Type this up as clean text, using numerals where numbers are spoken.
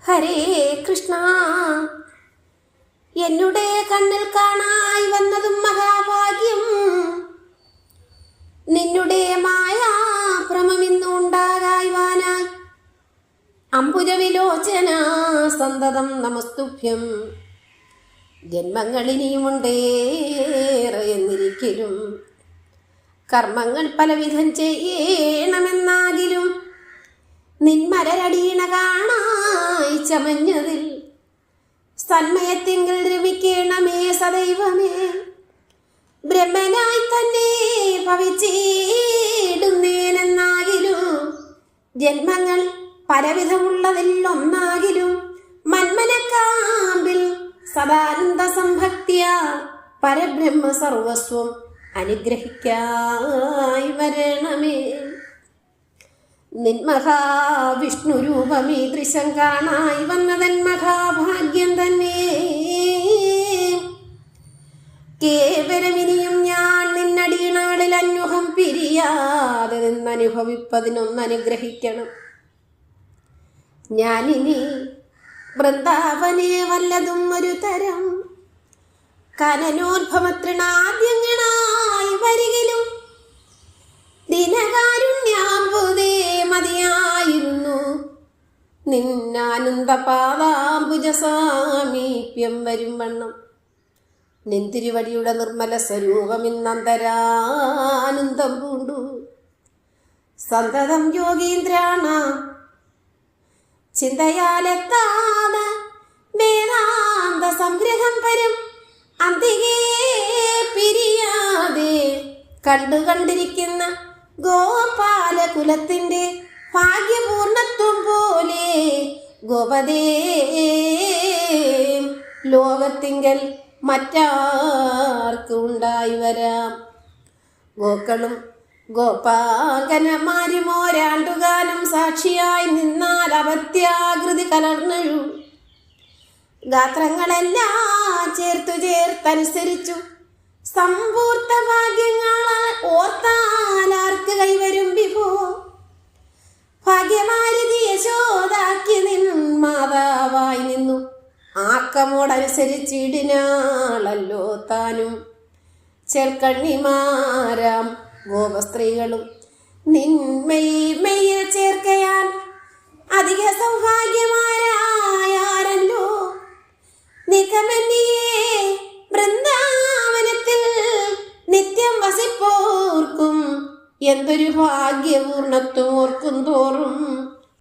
ഹരേ കൃഷ്ണ. എന്നുടെ കണ്ണിൽ കാണായി വന്നതും മഹാഭാഗ്യം. നിന്നുടെ മായാഭ്രമമിന്നുണ്ടാകായി വാനായി അംബുജവിലോചന സന്തതം നമസ്തുഭ്യം. ജന്മങ്ങളിനിയുമുണ്ടേറെ എന്നിരിക്കലും കർമ്മങ്ങൾ പലവിധം ചെയ്യണമെന്നാകിലും നിന്മലരടീണ കാണായി ചമഞ്ഞതിൽ സന്മയത്തിങ്കിൽ രമിക്കണമേ സദൈവമേ. ബ്രഹ്മനായി തന്നെ ഭവിച്ചിടുന്നേനെന്നാകിലും ജന്മങ്ങൾ പലവിധമുള്ളതിൽ ഒന്നാകിലും മന്മനക്കാമ്പിൽ സദാനന്ദ സംഭക്തിയ പരബ്രഹ്മ സർവസ്വം അനുഗ്രഹിക്കായി വരണമേ. നിന്മഹാവിഷ്ണു രൂപമീദൃശം കാണായി വന്നതൻ മഹാഭാഗ്യം തന്നെ. കേവലമിനിയും ഞാൻ നിന്നടിനാളിൽ അന്വഹം പിരിയാതെ നിന്നനുഭവിപ്പതിനൊന്നനുഗ്രഹിക്കണം. ഞാനിനി വൃന്ദാവനെ വല്ലതും ഒരു തരം കനനോദ്ഭവത്രിണാദ്യങ്ങളായി വരികിലും ദിനകാരുണ്യാമ്പുതേ മതിയായിരുന്നു നിന്നാനന്ദ പാദാംബുജ സാമീപ്യം വരും വണ്ണം. നിന്തിരുവടിയുടെ നിർമ്മല സ്വരൂപമിന്നന്തരാനന്ദം പൂണ്ടു സന്തതം യോഗീന്ദ്രാണ ചിന്തയാലെത്താതെ വേദാന്ത സംഗ്രഹം വരും അന്തികേ പിരിയാതെ കണ്ടിരിക്കുന്ന ഗോപാലകുലത്തിന്റെ ഭാഗ്യപൂർണത്വം പോലെ ഗോപദേ ലോകത്തിങ്കൽ മറ്റാർക്കും ഉണ്ടായി വരാം. ഗോക്കളും ഗോപാകനമാരിമോരാണ്ടുകാലം സാക്ഷിയായി നിന്നാൽ അവത്യാകൃതി കലർന്നഴു ഗാത്രങ്ങളെല്ലാം ചേർത്തനുസരിച്ചു സമ്പൂർത്ത ഭാഗ്യങ്ങളാൽ ഓർത്താലാർക്ക് കൈവരും വിഭോ. ഭാഗ്യമാരുതി യശോദാക്കി നിൻ മാതാവായി നിന്നു ആക്കമോടനുസരിച്ചിടിനാളല്ലോ താനും ചേർക്കണ്ണിമാരാം ഗോപസ്ത്രീകളും നിന്മയിൽ ചേർക്കയാൽ അധിക സൗഭാഗ്യമാരായാരല്ലോ. നിഗമന്യേ വൃന്ദാവനത്തിൽ നിത്യം വസിപ്പോർക്കും എന്തൊരു ഭാഗ്യപൂർണത്വം ഓർക്കും തോറും